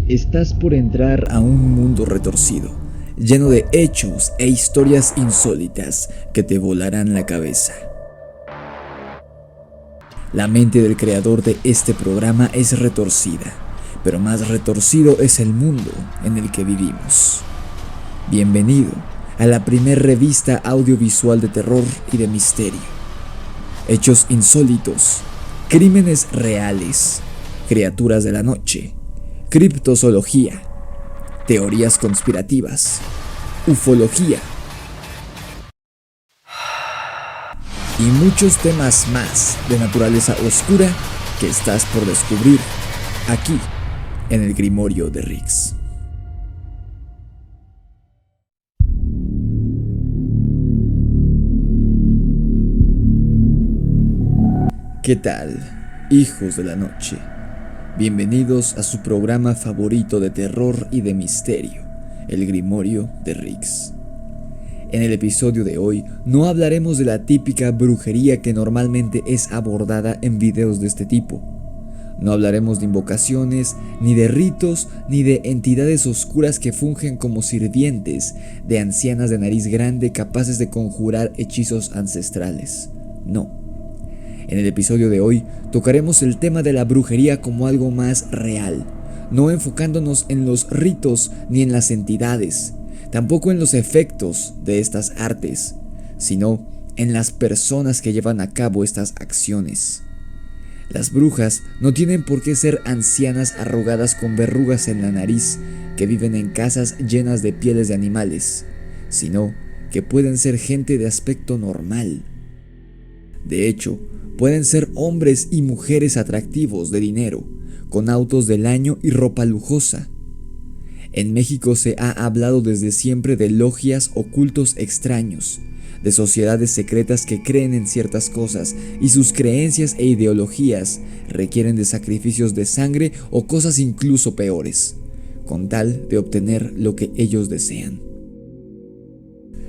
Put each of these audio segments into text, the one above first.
Estás por entrar a un mundo retorcido, lleno de hechos e historias insólitas que te volarán la cabeza. La mente del creador de este programa es retorcida, pero más retorcido es el mundo en el que vivimos. Bienvenido a la primer revista audiovisual de terror y de misterio. Hechos insólitos, crímenes reales, criaturas de la noche, criptozoología, teorías conspirativas, ufología y muchos temas más de naturaleza oscura que estás por descubrir aquí en el Grimorio de Riggs. ¿Qué tal, hijos de la noche? Bienvenidos a su programa favorito de terror y de misterio, el Grimorio de Riggs. En el episodio de hoy no hablaremos de la típica brujería que normalmente es abordada en videos de este tipo. No hablaremos de invocaciones, ni de ritos, ni de entidades oscuras que fungen como sirvientes de ancianas de nariz grande capaces de conjurar hechizos ancestrales. No. En el episodio de hoy tocaremos el tema de la brujería como algo más real, no enfocándonos en los ritos ni en las entidades, tampoco en los efectos de estas artes, sino en las personas que llevan a cabo estas acciones. Las brujas no tienen por qué ser ancianas arrugadas con verrugas en la nariz que viven en casas llenas de pieles de animales, sino que pueden ser gente de aspecto normal. De hecho, pueden ser hombres y mujeres atractivos de dinero, con autos del año y ropa lujosa. En México se ha hablado desde siempre de logias o cultos extraños, de sociedades secretas que creen en ciertas cosas y sus creencias e ideologías requieren de sacrificios de sangre o cosas incluso peores, con tal de obtener lo que ellos desean.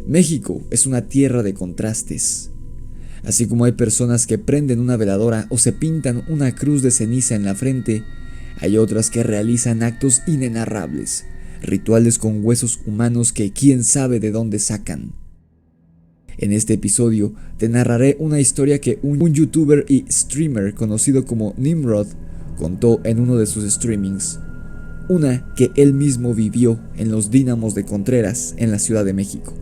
México es una tierra de contrastes. Así como hay personas que prenden una veladora o se pintan una cruz de ceniza en la frente, hay otras que realizan actos inenarrables, rituales con huesos humanos que quién sabe de dónde sacan. En este episodio te narraré una historia que un youtuber y streamer conocido como Nimrod contó en uno de sus streamings, una que él mismo vivió en los Dínamos de Contreras en la Ciudad de México,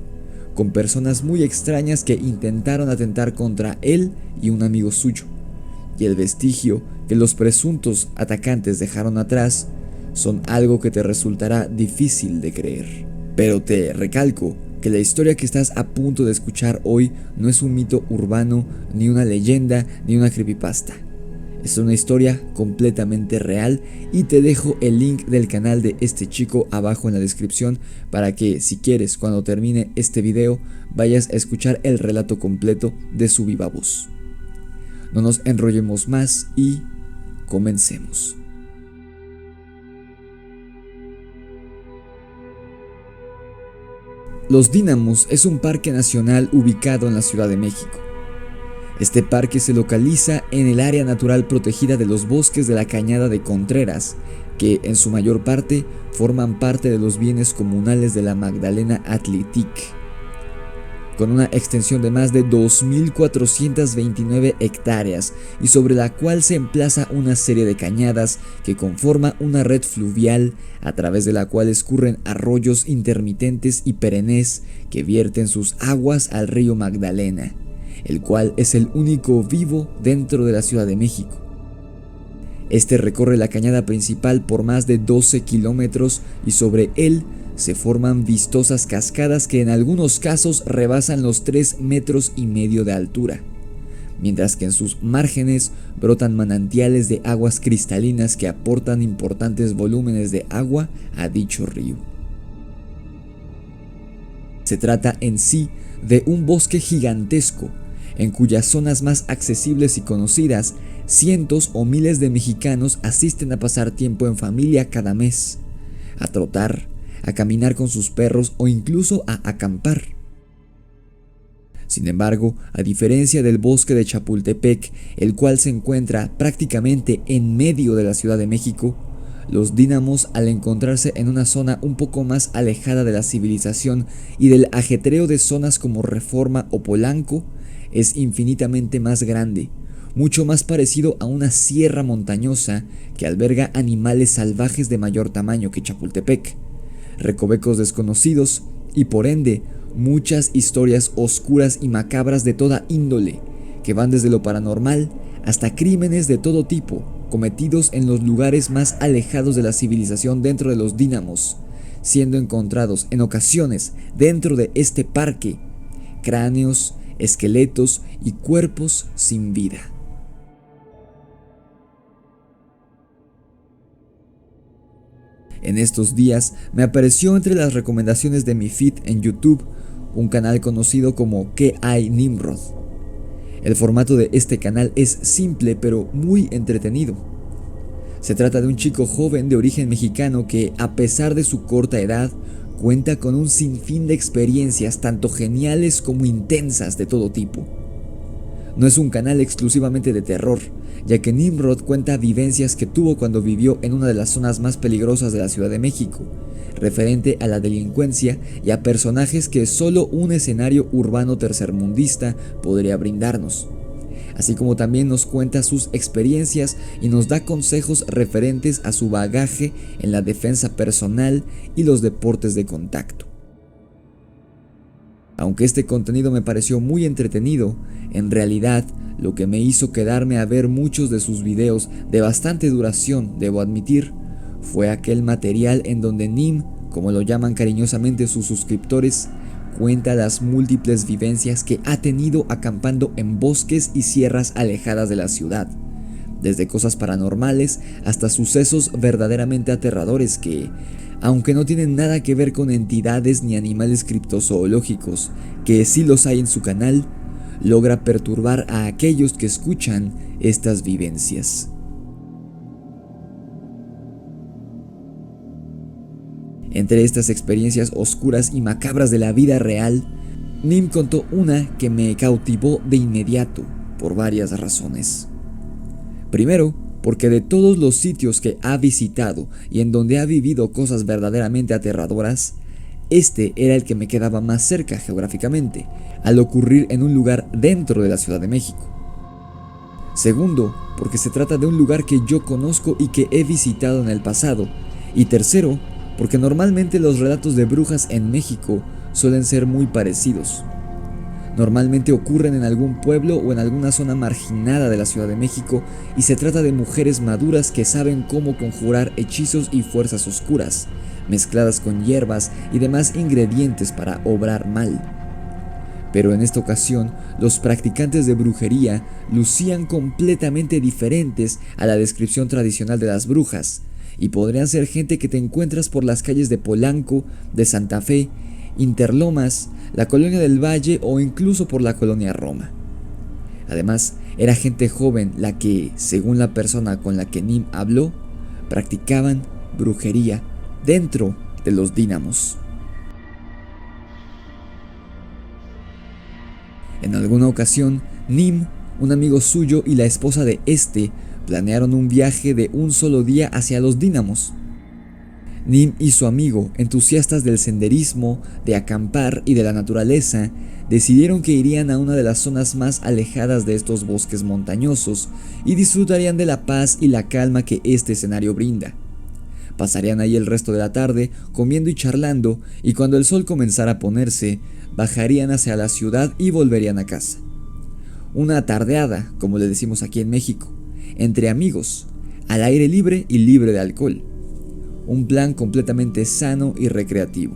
con personas muy extrañas que intentaron atentar contra él y un amigo suyo, y el vestigio que los presuntos atacantes dejaron atrás son algo que te resultará difícil de creer. Pero te recalco que la historia que estás a punto de escuchar hoy no es un mito urbano, ni una leyenda, ni una creepypasta. Es una historia completamente real y te dejo el link del canal de este chico abajo en la descripción para que, si quieres, cuando termine este video, vayas a escuchar el relato completo de su viva voz. No nos enrollemos más y comencemos. Los Dínamos es un parque nacional ubicado en la Ciudad de México. Este parque se localiza en el área natural protegida de los bosques de la Cañada de Contreras, que en su mayor parte forman parte de los bienes comunales de la Magdalena Athletic, con una extensión de más de 2.429 hectáreas y sobre la cual se emplaza una serie de cañadas que conforma una red fluvial a través de la cual escurren arroyos intermitentes y perennes que vierten sus aguas al río Magdalena, el cual es el único vivo dentro de la Ciudad de México. Este recorre la cañada principal por más de 12 kilómetros y sobre él se forman vistosas cascadas que en algunos casos rebasan los 3,5 metros de altura, mientras que en sus márgenes brotan manantiales de aguas cristalinas que aportan importantes volúmenes de agua a dicho río. Se trata en sí de un bosque gigantesco, en cuyas zonas más accesibles y conocidas, cientos o miles de mexicanos asisten a pasar tiempo en familia cada mes, a trotar, a caminar con sus perros o incluso a acampar. Sin embargo, a diferencia del bosque de Chapultepec, el cual se encuentra prácticamente en medio de la Ciudad de México, Los dínamos, al encontrarse en una zona un poco más alejada de la civilización y del ajetreo de zonas como Reforma o Polanco, es infinitamente más grande, mucho más parecido a una sierra montañosa que alberga animales salvajes de mayor tamaño que Chapultepec, recovecos desconocidos y por ende muchas historias oscuras y macabras de toda índole, que van desde lo paranormal hasta crímenes de todo tipo, cometidos en los lugares más alejados de la civilización dentro de los dínamos, siendo encontrados en ocasiones dentro de este parque cráneos, esqueletos y cuerpos sin vida. En estos días me apareció entre las recomendaciones de mi feed en YouTube un canal conocido como ¿Qué hay Nimrod? El formato de este canal es simple pero muy entretenido. Se trata de un chico joven de origen mexicano que, a pesar de su corta edad, cuenta con un sinfín de experiencias tanto geniales como intensas de todo tipo. No es un canal exclusivamente de terror, ya que Nimrod cuenta vivencias que tuvo cuando vivió en una de las zonas más peligrosas de la Ciudad de México, referente a la delincuencia y a personajes que solo un escenario urbano tercermundista podría brindarnos. Así como también nos cuenta sus experiencias y nos da consejos referentes a su bagaje en la defensa personal y los deportes de contacto. Aunque este contenido me pareció muy entretenido, en realidad lo que me hizo quedarme a ver muchos de sus videos de bastante duración, debo admitir, fue aquel material en donde Nim, como lo llaman cariñosamente sus suscriptores, cuenta las múltiples vivencias que ha tenido acampando en bosques y sierras alejadas de la ciudad, desde cosas paranormales hasta sucesos verdaderamente aterradores que, aunque no tienen nada que ver con entidades ni animales criptozoológicos, que sí los hay en su canal, logra perturbar a aquellos que escuchan estas vivencias. Entre estas experiencias oscuras y macabras de la vida real, Nim contó una que me cautivó de inmediato por varias razones. Primero, porque de todos los sitios que ha visitado y en donde ha vivido cosas verdaderamente aterradoras, este era el que me quedaba más cerca geográficamente, al ocurrir en un lugar dentro de la Ciudad de México. Segundo, porque se trata de un lugar que yo conozco y que he visitado en el pasado. Y tercero, porque normalmente los relatos de brujas en México suelen ser muy parecidos. Normalmente ocurren en algún pueblo o en alguna zona marginada de la Ciudad de México y se trata de mujeres maduras que saben cómo conjurar hechizos y fuerzas oscuras, mezcladas con hierbas y demás ingredientes para obrar mal. Pero en esta ocasión, los practicantes de brujería lucían completamente diferentes a la descripción tradicional de las brujas, y podrían ser gente que te encuentras por las calles de Polanco, de Santa Fe, Interlomas, la Colonia del Valle o incluso por la Colonia Roma. Además, era gente joven la que, según la persona con la que Nim habló, practicaban brujería dentro de los dínamos. En alguna ocasión, Nim, un amigo suyo y la esposa de este planearon un viaje de un solo día hacia los dínamos. Nim y su amigo, entusiastas del senderismo, de acampar y de la naturaleza, decidieron que irían a una de las zonas más alejadas de estos bosques montañosos y disfrutarían de la paz y la calma que este escenario brinda. Pasarían ahí el resto de la tarde comiendo y charlando, y cuando el sol comenzara a ponerse, bajarían hacia la ciudad y volverían a casa. Una tardeada, como le decimos aquí en México, entre amigos, al aire libre y libre de alcohol. Un plan completamente sano y recreativo.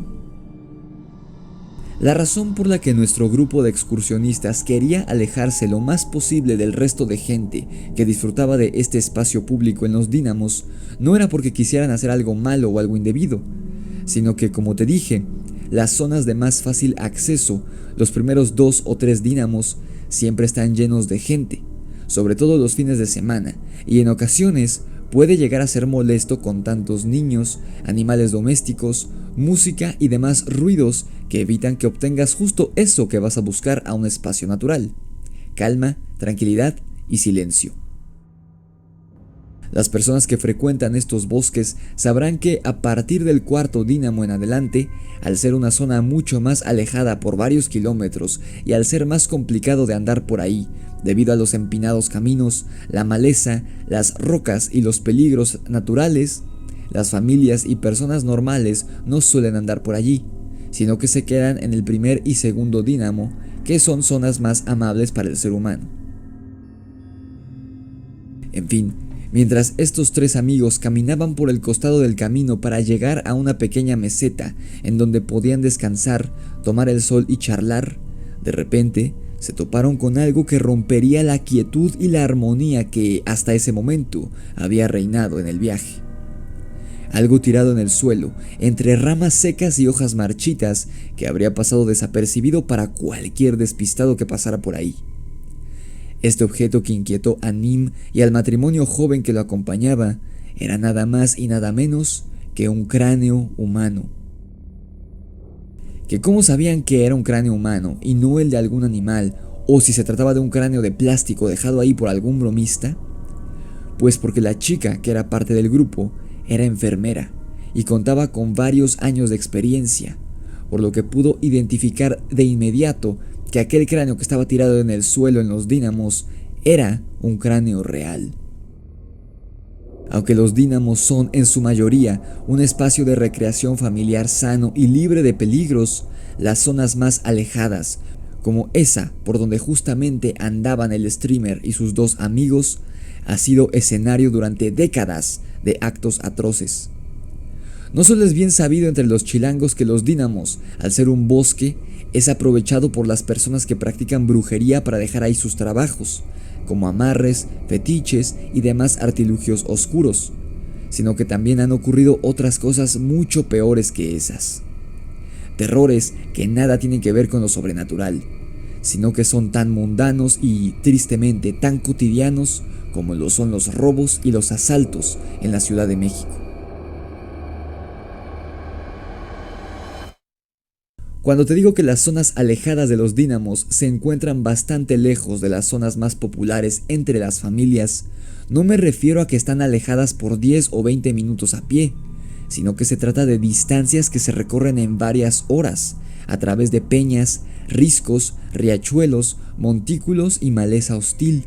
La razón por la que nuestro grupo de excursionistas quería alejarse lo más posible del resto de gente que disfrutaba de este espacio público en los dínamos no era porque quisieran hacer algo malo o algo indebido, sino que, como te dije, las zonas de más fácil acceso, los primeros 2 o 3 dínamos, siempre están llenos de gente, sobre todo los fines de semana, y en ocasiones puede llegar a ser molesto con tantos niños, animales domésticos, música y demás ruidos que evitan que obtengas justo eso que vas a buscar a un espacio natural: calma, tranquilidad y silencio. Las personas que frecuentan estos bosques sabrán que a partir del cuarto dínamo en adelante, al ser una zona mucho más alejada por varios kilómetros y al ser más complicado de andar por ahí, debido a los empinados caminos, la maleza, las rocas y los peligros naturales, las familias y personas normales no suelen andar por allí, sino que se quedan en el primer y segundo dínamo, que son zonas más amables para el ser humano. En fin, mientras estos tres amigos caminaban por el costado del camino para llegar a una pequeña meseta en donde podían descansar, tomar el sol y charlar, de repente se toparon con algo que rompería la quietud y la armonía que hasta ese momento había reinado en el viaje. Algo tirado en el suelo, entre ramas secas y hojas marchitas, que habría pasado desapercibido para cualquier despistado que pasara por ahí. Este objeto que inquietó a Nim y al matrimonio joven que lo acompañaba era nada más y nada menos que un cráneo humano. ¿Que cómo sabían que era un cráneo humano y no el de algún animal, o si se trataba de un cráneo de plástico dejado ahí por algún bromista? Pues porque la chica, que era parte del grupo, era enfermera y contaba con varios años de experiencia, por lo que pudo identificar de inmediato que aquel cráneo que estaba tirado en el suelo en los dínamos era un cráneo real. Aunque los dínamos son en su mayoría un espacio de recreación familiar sano y libre de peligros, las zonas más alejadas, como esa por donde justamente andaban el streamer y sus dos amigos, ha sido escenario durante décadas de actos atroces. No solo es bien sabido entre los chilangos que los dínamos, al ser un bosque, es aprovechado por las personas que practican brujería para dejar ahí sus trabajos, como amarres, fetiches y demás artilugios oscuros, sino que también han ocurrido otras cosas mucho peores que esas. Terrores que nada tienen que ver con lo sobrenatural, sino que son tan mundanos y, tristemente, tan cotidianos como lo son los robos y los asaltos en la Ciudad de México. Cuando te digo que las zonas alejadas de los dínamos se encuentran bastante lejos de las zonas más populares entre las familias, no me refiero a que están alejadas por 10 o 20 minutos a pie, sino que se trata de distancias que se recorren en varias horas, a través de peñas, riscos, riachuelos, montículos y maleza hostil.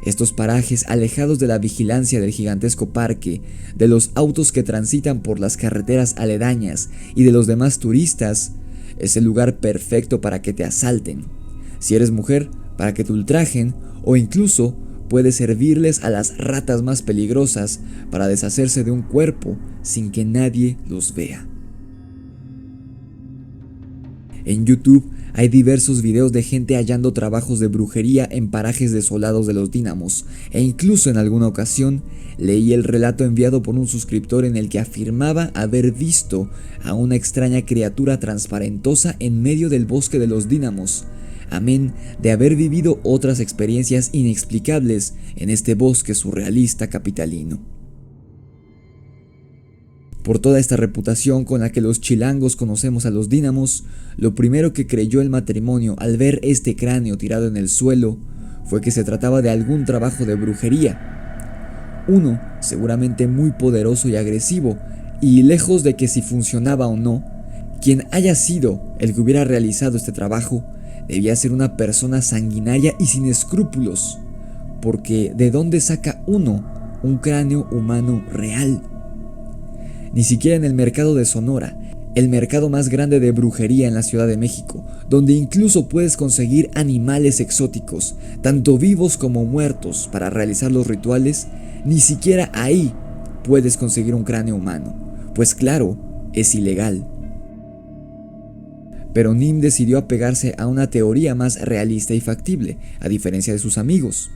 Estos parajes alejados de la vigilancia del gigantesco parque, de los autos que transitan por las carreteras aledañas y de los demás turistas, es el lugar perfecto para que te asalten. Si eres mujer, para que te ultrajen, o incluso puede servirles a las ratas más peligrosas para deshacerse de un cuerpo sin que nadie los vea. En YouTube hay diversos videos de gente hallando trabajos de brujería en parajes desolados de los dínamos, e incluso en alguna ocasión leí el relato enviado por un suscriptor en el que afirmaba haber visto a una extraña criatura transparentosa en medio del bosque de los dínamos, amén de haber vivido otras experiencias inexplicables en este bosque surrealista capitalino. Por toda esta reputación con la que los chilangos conocemos a los dínamos, lo primero que creyó el matrimonio al ver este cráneo tirado en el suelo fue que se trataba de algún trabajo de brujería. Uno seguramente muy poderoso y agresivo, y lejos de que si funcionaba o no, quien haya sido el que hubiera realizado este trabajo debía ser una persona sanguinaria y sin escrúpulos, porque ¿de dónde saca uno un cráneo humano real? Ni siquiera en el mercado de Sonora, el mercado más grande de brujería en la Ciudad de México, donde incluso puedes conseguir animales exóticos, tanto vivos como muertos, para realizar los rituales, ni siquiera ahí puedes conseguir un cráneo humano, pues claro, es ilegal. Pero Nim decidió apegarse a una teoría más realista y factible, a diferencia de sus amigos.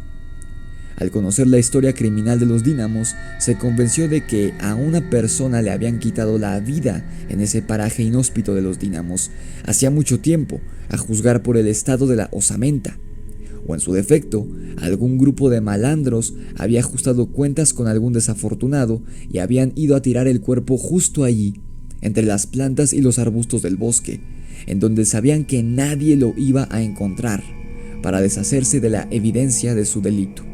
Al conocer la historia criminal de los dínamos, se convenció de que a una persona le habían quitado la vida en ese paraje inhóspito de los dínamos hacía mucho tiempo, a juzgar por el estado de la osamenta. O en su defecto, algún grupo de malandros había ajustado cuentas con algún desafortunado y habían ido a tirar el cuerpo justo allí, entre las plantas y los arbustos del bosque, en donde sabían que nadie lo iba a encontrar, para deshacerse de la evidencia de su delito.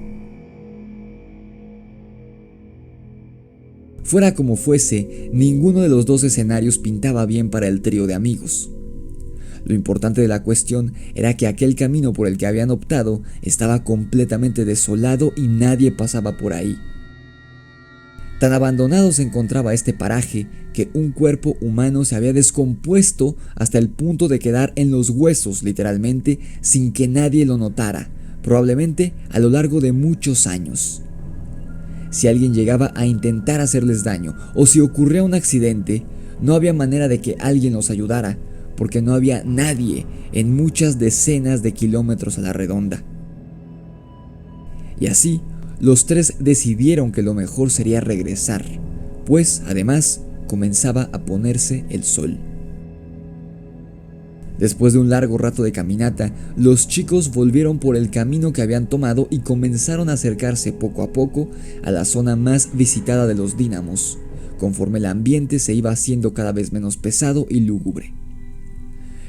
Fuera como fuese, ninguno de los dos escenarios pintaba bien para el trío de amigos. Lo importante de la cuestión era que aquel camino por el que habían optado estaba completamente desolado y nadie pasaba por ahí. Tan abandonado se encontraba este paraje que un cuerpo humano se había descompuesto hasta el punto de quedar en los huesos, literalmente, sin que nadie lo notara, probablemente a lo largo de muchos años. Si alguien llegaba a intentar hacerles daño o si ocurría un accidente, no había manera de que alguien los ayudara, porque no había nadie en muchas decenas de kilómetros a la redonda. Y así, los tres decidieron que lo mejor sería regresar, pues además comenzaba a ponerse el sol. Después de un largo rato de caminata, los chicos volvieron por el camino que habían tomado y comenzaron a acercarse poco a poco a la zona más visitada de los dínamos, conforme el ambiente se iba haciendo cada vez menos pesado y lúgubre.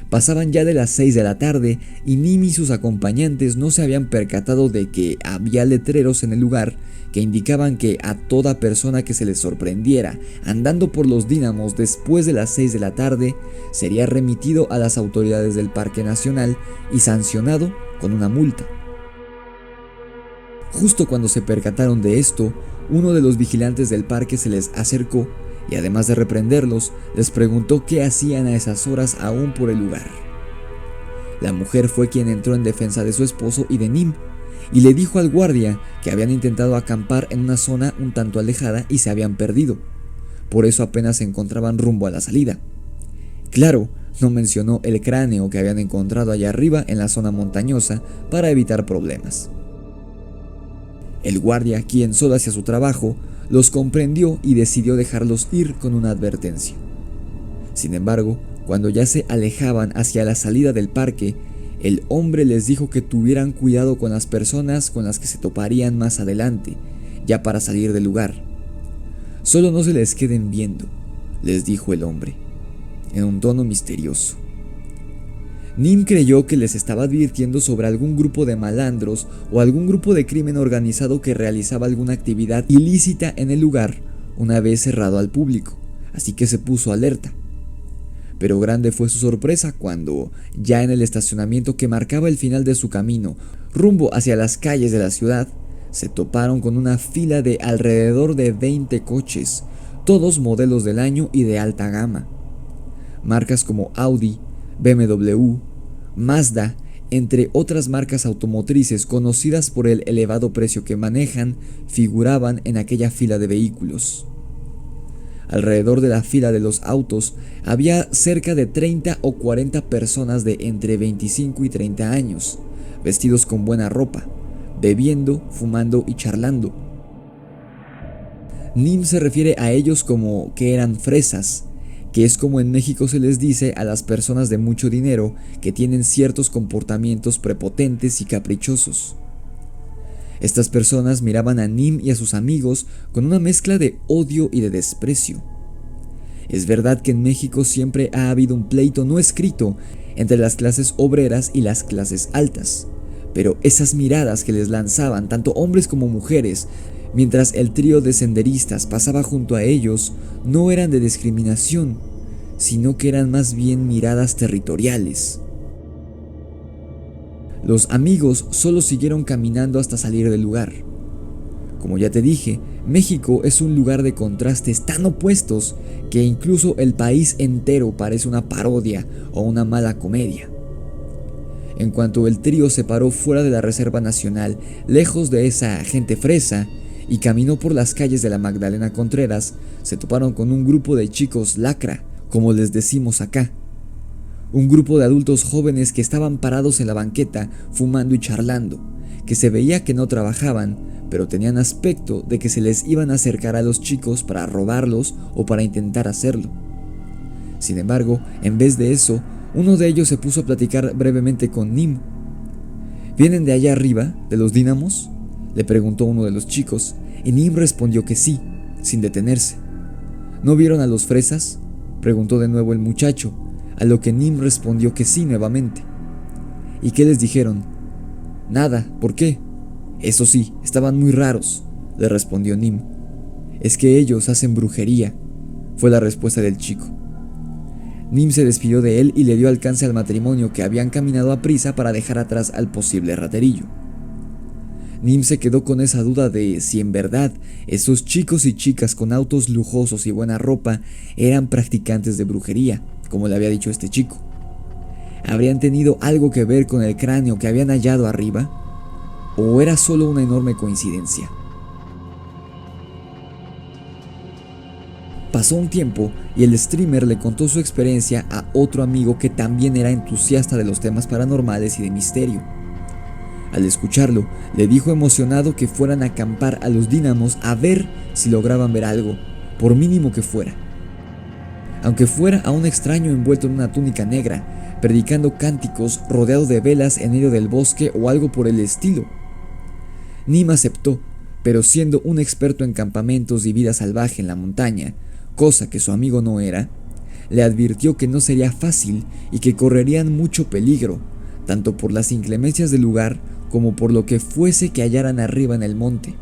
Pasaban ya de las 6 de la tarde y Nim y sus acompañantes no se habían percatado de que había letreros en el lugar que indicaban que a toda persona que se les sorprendiera andando por los dínamos después de las 6 de la tarde sería remitido a las autoridades del Parque Nacional y sancionado con una multa. Justo cuando se percataron de esto, uno de los vigilantes del parque se les acercó y además de reprenderlos, les preguntó qué hacían a esas horas aún por el lugar. La mujer fue quien entró en defensa de su esposo y de Nim, y le dijo al guardia que habían intentado acampar en una zona un tanto alejada y se habían perdido. Por eso apenas se encontraban rumbo a la salida. Claro, no mencionó el cráneo que habían encontrado allá arriba en la zona montañosa para evitar problemas. El guardia, quien solo hacía su trabajo, los comprendió y decidió dejarlos ir con una advertencia. Sin embargo, cuando ya se alejaban hacia la salida del parque, el hombre les dijo que tuvieran cuidado con las personas con las que se toparían más adelante, ya para salir del lugar. Solo no se les queden viendo, les dijo el hombre, en un tono misterioso. Nim creyó que les estaba advirtiendo sobre algún grupo de malandros o algún grupo de crimen organizado que realizaba alguna actividad ilícita en el lugar una vez cerrado al público, así que se puso alerta. Pero grande fue su sorpresa cuando, ya en el estacionamiento que marcaba el final de su camino, rumbo hacia las calles de la ciudad, se toparon con una fila de alrededor de 20 coches, todos modelos del año y de alta gama. Marcas como Audi, BMW, Mazda, entre otras marcas automotrices conocidas por el elevado precio que manejan, figuraban en aquella fila de vehículos. Alrededor de la fila de los autos había cerca de 30 o 40 personas de entre 25 y 30 años, vestidos con buena ropa, bebiendo, fumando y charlando. Nim se refiere a ellos como que eran fresas, que es como en México se les dice a las personas de mucho dinero que tienen ciertos comportamientos prepotentes y caprichosos. Estas personas miraban a Nim y a sus amigos con una mezcla de odio y de desprecio. Es verdad que en México siempre ha habido un pleito no escrito entre las clases obreras y las clases altas, pero esas miradas que les lanzaban tanto hombres como mujeres mientras el trío de senderistas pasaba junto a ellos no eran de discriminación, sino que eran más bien miradas territoriales. Los amigos solo siguieron caminando hasta salir del lugar. Como ya te dije, México es un lugar de contrastes tan opuestos que incluso el país entero parece una parodia o una mala comedia. En cuanto el trío se paró fuera de la Reserva Nacional, lejos de esa gente fresa, y caminó por las calles de la Magdalena Contreras, se toparon con un grupo de chicos lacra, como les decimos acá. Un grupo de adultos jóvenes que estaban parados en la banqueta, fumando y charlando, que se veía que no trabajaban, pero tenían aspecto de que se les iban a acercar a los chicos para robarlos o para intentar hacerlo. Sin embargo, en vez de eso, uno de ellos se puso a platicar brevemente con Nim. ¿Vienen de allá arriba, de los dínamos?, le preguntó uno de los chicos, y Nim respondió que sí, sin detenerse. ¿No vieron a los fresas?, preguntó de nuevo el muchacho, a lo que Nim respondió que sí nuevamente. ¿Y qué les dijeron? Nada, ¿por qué? Eso sí, estaban muy raros, le respondió Nim. Es que ellos hacen brujería, fue la respuesta del chico. Nim se despidió de él y le dio alcance al matrimonio que habían caminado a prisa para dejar atrás al posible raterillo. Nim se quedó con esa duda de si en verdad esos chicos y chicas con autos lujosos y buena ropa eran practicantes de brujería, como le había dicho este chico. ¿Habrían tenido algo que ver con el cráneo que habían hallado arriba? ¿O era solo una enorme coincidencia? Pasó un tiempo y el streamer le contó su experiencia a otro amigo que también era entusiasta de los temas paranormales y de misterio. Al escucharlo, le dijo emocionado que fueran a acampar a los dínamos a ver si lograban ver algo, por mínimo que fuera. Aunque fuera a un extraño envuelto en una túnica negra, predicando cánticos rodeado de velas en medio del bosque o algo por el estilo. Nim aceptó, pero siendo un experto en campamentos y vida salvaje en la montaña, cosa que su amigo no era, le advirtió que no sería fácil y que correrían mucho peligro, tanto por las inclemencias del lugar como por lo que fuese que hallaran arriba en el monte.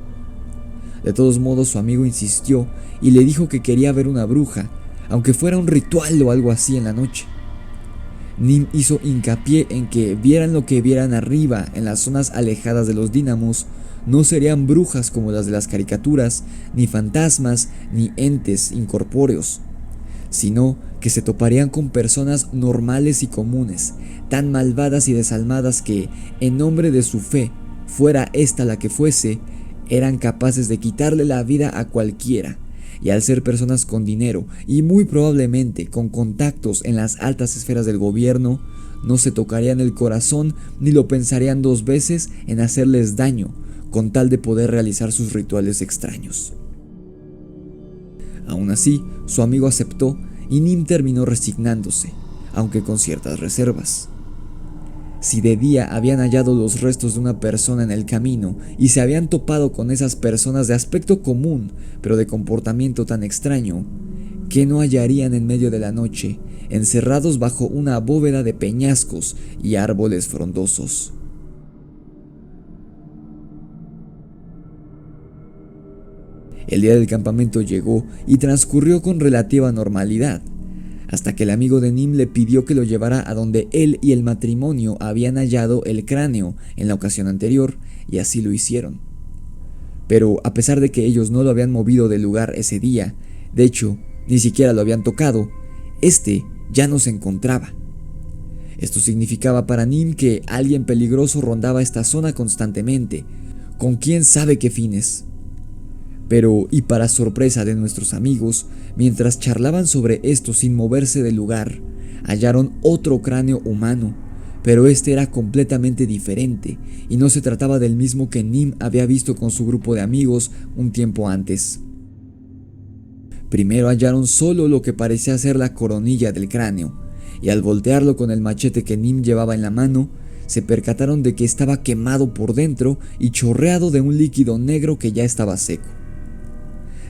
De todos modos, su amigo insistió y le dijo que quería ver una bruja, aunque fuera un ritual o algo así en la noche. Nim hizo hincapié en que vieran lo que vieran arriba en las zonas alejadas de los dínamos, no serían brujas como las de las caricaturas, ni fantasmas, ni entes incorpóreos, sino que se toparían con personas normales y comunes, tan malvadas y desalmadas que, en nombre de su fe, fuera esta la que fuese, eran capaces de quitarle la vida a cualquiera, y al ser personas con dinero y muy probablemente con contactos en las altas esferas del gobierno, no se tocarían el corazón ni lo pensarían dos veces en hacerles daño, con tal de poder realizar sus rituales extraños. Aún así, su amigo aceptó y Nim terminó resignándose, aunque con ciertas reservas. Si de día habían hallado los restos de una persona en el camino y se habían topado con esas personas de aspecto común, pero de comportamiento tan extraño, ¿qué no hallarían en medio de la noche, encerrados bajo una bóveda de peñascos y árboles frondosos? El día del campamento llegó y transcurrió con relativa normalidad, hasta que el amigo de Nim le pidió que lo llevara a donde él y el matrimonio habían hallado el cráneo en la ocasión anterior, y así lo hicieron. Pero a pesar de que ellos no lo habían movido del lugar ese día, de hecho, ni siquiera lo habían tocado, este ya no se encontraba. Esto significaba para Nim que alguien peligroso rondaba esta zona constantemente, con quién sabe qué fines. Pero, y para sorpresa de nuestros amigos, mientras charlaban sobre esto sin moverse del lugar, hallaron otro cráneo humano, pero este era completamente diferente y no se trataba del mismo que Nim había visto con su grupo de amigos un tiempo antes. Primero hallaron solo lo que parecía ser la coronilla del cráneo, y al voltearlo con el machete que Nim llevaba en la mano, se percataron de que estaba quemado por dentro y chorreado de un líquido negro que ya estaba seco.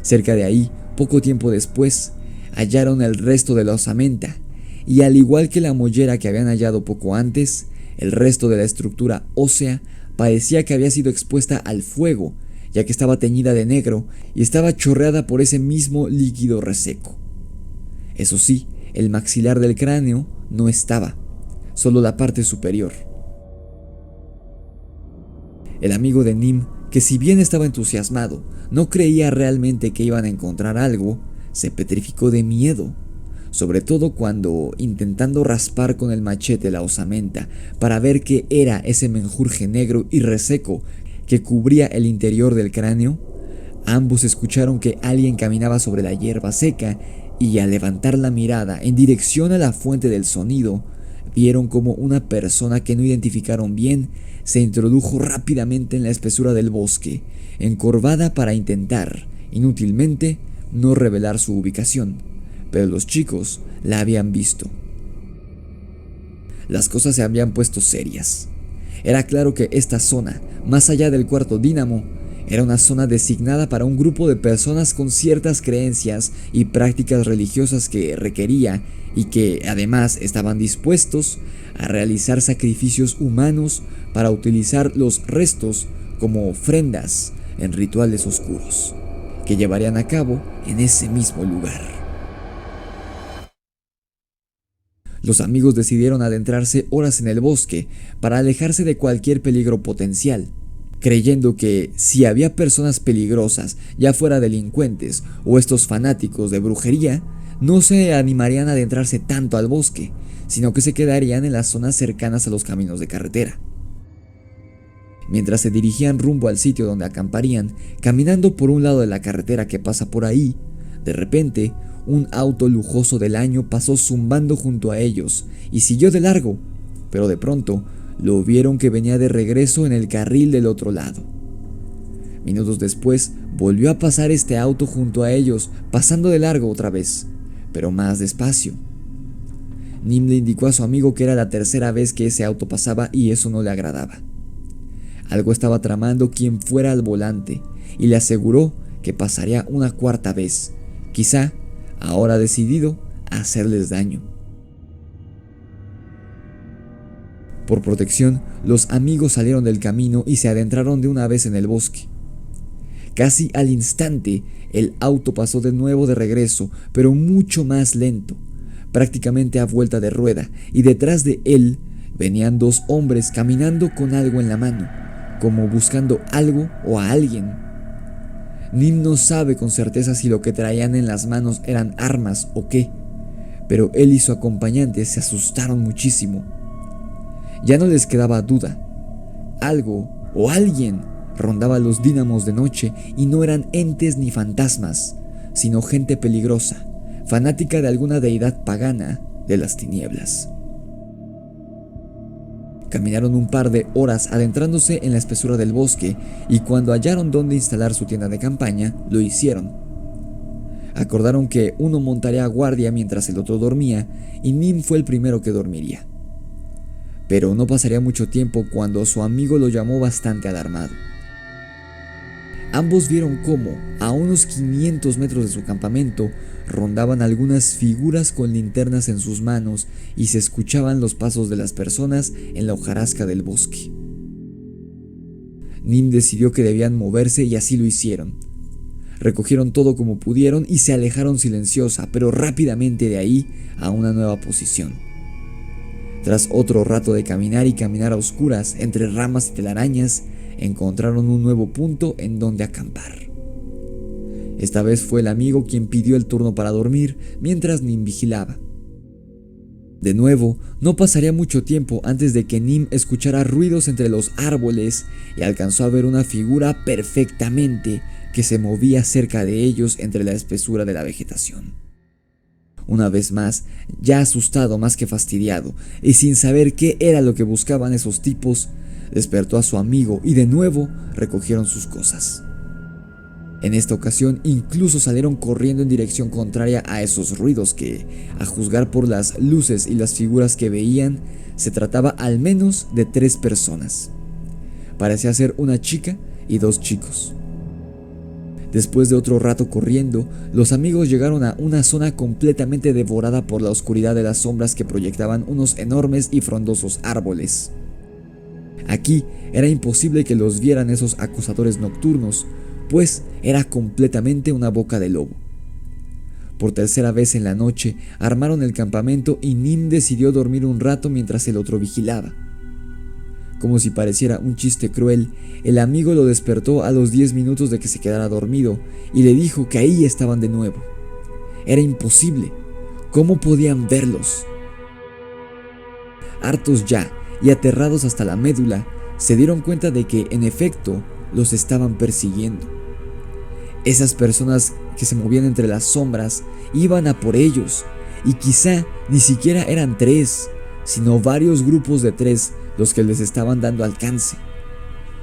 Cerca de ahí, poco tiempo después, hallaron el resto de la osamenta, y al igual que la mollera que habían hallado poco antes, el resto de la estructura ósea parecía que había sido expuesta al fuego, ya que estaba teñida de negro y estaba chorreada por ese mismo líquido reseco. Eso sí, el maxilar del cráneo no estaba, solo la parte superior. El amigo de Nim, que si bien estaba entusiasmado, no creía realmente que iban a encontrar algo, se petrificó de miedo, sobre todo cuando, intentando raspar con el machete la osamenta para ver qué era ese menjurje negro y reseco que cubría el interior del cráneo, ambos escucharon que alguien caminaba sobre la hierba seca y al levantar la mirada en dirección a la fuente del sonido, vieron como una persona que no identificaron bien se introdujo rápidamente en la espesura del bosque, encorvada para intentar, inútilmente, no revelar su ubicación, pero los chicos la habían visto. Las cosas se habían puesto serias. Era claro que esta zona, más allá del cuarto dínamo, era una zona designada para un grupo de personas con ciertas creencias y prácticas religiosas que requería y que además estaban dispuestos a realizar sacrificios humanos para utilizar los restos como ofrendas en rituales oscuros. que llevarían a cabo en ese mismo lugar. Los amigos decidieron adentrarse horas en el bosque para alejarse de cualquier peligro potencial, creyendo que si había personas peligrosas, ya fuera delincuentes o estos fanáticos de brujería, no se animarían a adentrarse tanto al bosque, sino que se quedarían en las zonas cercanas a los caminos de carretera. Mientras se dirigían rumbo al sitio donde acamparían, caminando por un lado de la carretera que pasa por ahí, de repente, un auto lujoso del año pasó zumbando junto a ellos y siguió de largo, pero de pronto lo vieron que venía de regreso en el carril del otro lado. Minutos después, volvió a pasar este auto junto a ellos, pasando de largo otra vez, pero más despacio. Nim le indicó a su amigo que era la tercera vez que ese auto pasaba y eso no le agradaba. Algo estaba tramando quien fuera al volante y le aseguró que pasaría una cuarta vez, quizá ahora decidido a hacerles daño. Por protección, los amigos salieron del camino y se adentraron de una vez en el bosque. Casi al instante, el auto pasó de nuevo de regreso, pero mucho más lento, prácticamente a vuelta de rueda, y detrás de él venían dos hombres caminando con algo en la mano, como buscando algo o a alguien. Nim no sabe con certeza si lo que traían en las manos eran armas o qué, pero él y su acompañante se asustaron muchísimo. Ya no les quedaba duda. Algo o alguien rondaba los dínamos de noche y no eran entes ni fantasmas, sino gente peligrosa, fanática de alguna deidad pagana de las tinieblas. Caminaron un par de horas adentrándose en la espesura del bosque y cuando hallaron dónde instalar su tienda de campaña, lo hicieron. Acordaron que uno montaría guardia mientras el otro dormía y Nim fue el primero que dormiría. Pero no pasaría mucho tiempo cuando su amigo lo llamó bastante alarmado. Ambos vieron cómo, a unos 500 metros de su campamento, rondaban algunas figuras con linternas en sus manos y se escuchaban los pasos de las personas en la hojarasca del bosque. Nim decidió que debían moverse y así lo hicieron. Recogieron todo como pudieron y se alejaron silenciosa, pero rápidamente de ahí a una nueva posición. Tras otro rato de caminar y caminar a oscuras entre ramas y telarañas, encontraron un nuevo punto en donde acampar. Esta vez fue el amigo quien pidió el turno para dormir mientras Nim vigilaba. De nuevo, no pasaría mucho tiempo antes de que Nim escuchara ruidos entre los árboles y alcanzó a ver una figura perfectamente que se movía cerca de ellos entre la espesura de la vegetación. Una vez más, ya asustado más que fastidiado y sin saber qué era lo que buscaban esos tipos, despertó a su amigo y de nuevo recogieron sus cosas. En esta ocasión incluso salieron corriendo en dirección contraria a esos ruidos que, a juzgar por las luces y las figuras que veían, se trataba al menos de 3 personas. Parecía ser una chica y 2 chicos. Después de otro rato corriendo, los amigos llegaron a una zona completamente devorada por la oscuridad de las sombras que proyectaban unos enormes y frondosos árboles. Aquí era imposible que los vieran esos acosadores nocturnos, pues era completamente una boca de lobo. Por tercera vez en la noche armaron el campamento y Nim decidió dormir un rato mientras el otro vigilaba. Como si pareciera un chiste cruel, el amigo lo despertó a los 10 minutos de que se quedara dormido y le dijo que ahí estaban de nuevo. Era imposible. ¿Cómo podían verlos? Hartos ya y aterrados hasta la médula, se dieron cuenta de que, en efecto, los estaban persiguiendo. Esas personas que se movían entre las sombras iban a por ellos, y quizá ni siquiera eran 3, sino varios grupos de 3 los que les estaban dando alcance.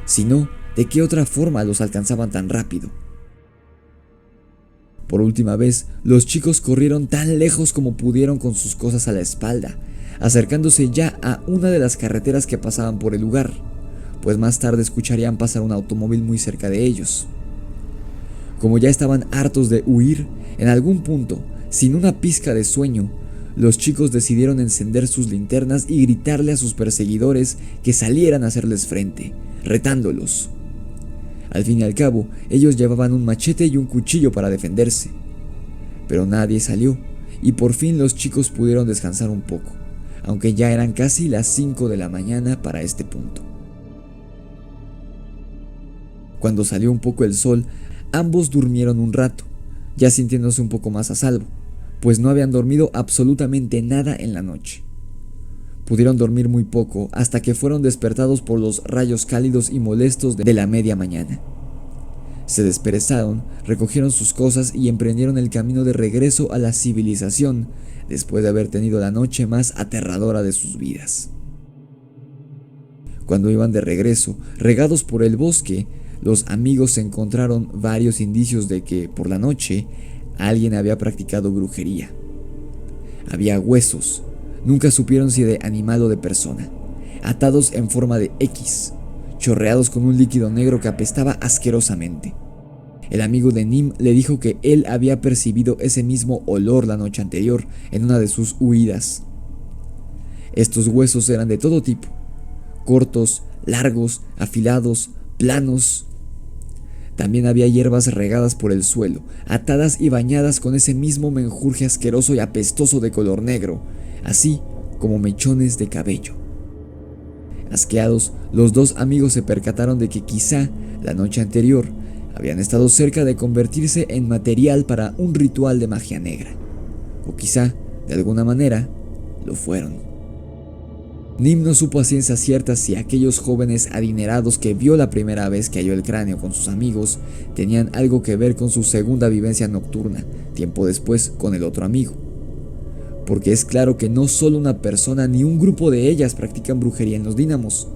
Si no, ¿de qué otra forma los alcanzaban tan rápido? Por última vez, los chicos corrieron tan lejos como pudieron con sus cosas a la espalda, acercándose ya a una de las carreteras que pasaban por el lugar, pues más tarde escucharían pasar un automóvil muy cerca de ellos. Como ya estaban hartos de huir, en algún punto, sin una pizca de sueño, los chicos decidieron encender sus linternas y gritarle a sus perseguidores que salieran a hacerles frente, retándolos. Al fin y al cabo, ellos llevaban un machete y un cuchillo para defenderse. Pero nadie salió, y por fin los chicos pudieron descansar un poco, aunque ya eran casi las 5 de la mañana para este punto. Cuando salió un poco el sol, ambos durmieron un rato, ya sintiéndose un poco más a salvo, pues no habían dormido absolutamente nada en la noche. Pudieron dormir muy poco hasta que fueron despertados por los rayos cálidos y molestos de la media mañana. Se desperezaron, recogieron sus cosas y emprendieron el camino de regreso a la civilización después de haber tenido la noche más aterradora de sus vidas. Cuando iban de regreso, regados por el bosque, los amigos encontraron varios indicios de que, por la noche, alguien había practicado brujería. Había huesos, nunca supieron si de animal o de persona, atados en forma de X, chorreados con un líquido negro que apestaba asquerosamente. El amigo de Nim le dijo que él había percibido ese mismo olor la noche anterior en una de sus huidas. Estos huesos eran de todo tipo, cortos, largos, afilados, planos. También había hierbas regadas por el suelo, atadas y bañadas con ese mismo menjurje asqueroso y apestoso de color negro, así como mechones de cabello. Asqueados, los dos amigos se percataron de que quizá la noche anterior habían estado cerca de convertirse en material para un ritual de magia negra, o quizá, de alguna manera, lo fueron. Nim no supo a ciencia cierta si aquellos jóvenes adinerados que vio la primera vez que halló el cráneo con sus amigos tenían algo que ver con su segunda vivencia nocturna, tiempo después con el otro amigo. Porque es claro que no solo una persona ni un grupo de ellas practican brujería en los Dínamos,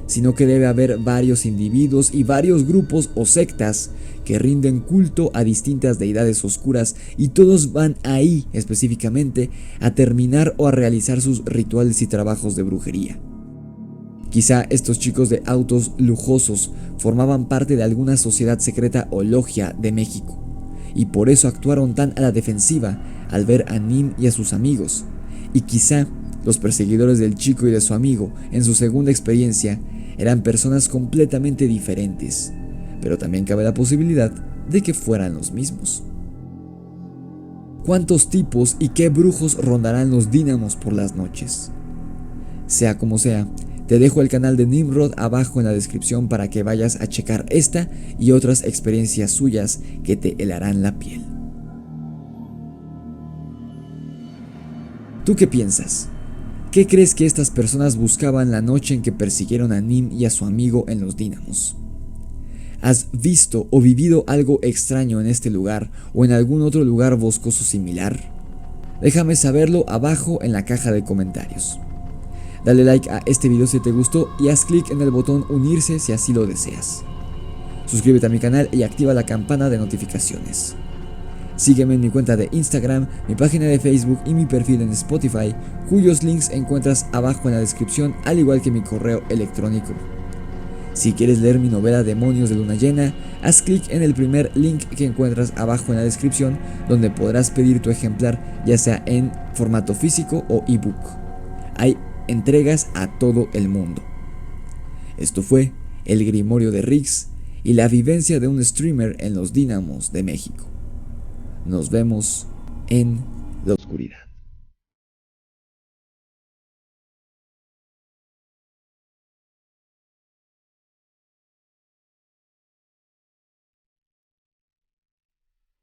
sino que debe haber varios individuos y varios grupos o sectas que rinden culto a distintas deidades oscuras y todos van ahí específicamente a terminar o a realizar sus rituales y trabajos de brujería. Quizá estos chicos de autos lujosos formaban parte de alguna sociedad secreta o logia de México, y por eso actuaron tan a la defensiva al ver a Nim y a sus amigos, y quizá los perseguidores del chico y de su amigo en su segunda experiencia eran personas completamente diferentes, pero también cabe la posibilidad de que fueran los mismos. ¿Cuántos tipos y qué brujos rondarán los Dínamos por las noches? Sea como sea, te dejo el canal de Nimrod abajo en la descripción para que vayas a checar esta y otras experiencias suyas que te helarán la piel. ¿Tú qué piensas? ¿Qué crees que estas personas buscaban la noche en que persiguieron a Nim y a su amigo en los Dínamos? ¿Has visto o vivido algo extraño en este lugar o en algún otro lugar boscoso similar? Déjame saberlo abajo en la caja de comentarios. Dale like a este video si te gustó y haz clic en el botón unirse si así lo deseas. Suscríbete a mi canal y activa la campana de notificaciones. Sígueme en mi cuenta de Instagram, mi página de Facebook y mi perfil en Spotify, cuyos links encuentras abajo en la descripción, al igual que mi correo electrónico. Si quieres leer mi novela Demonios de Luna Llena, haz clic en el primer link que encuentras abajo en la descripción, donde podrás pedir tu ejemplar ya sea en formato físico o ebook. Hay entregas a todo el mundo. Esto fue El Grimorio de Riggs y la vivencia de un streamer en los Dínamos de México. Nos vemos en la oscuridad.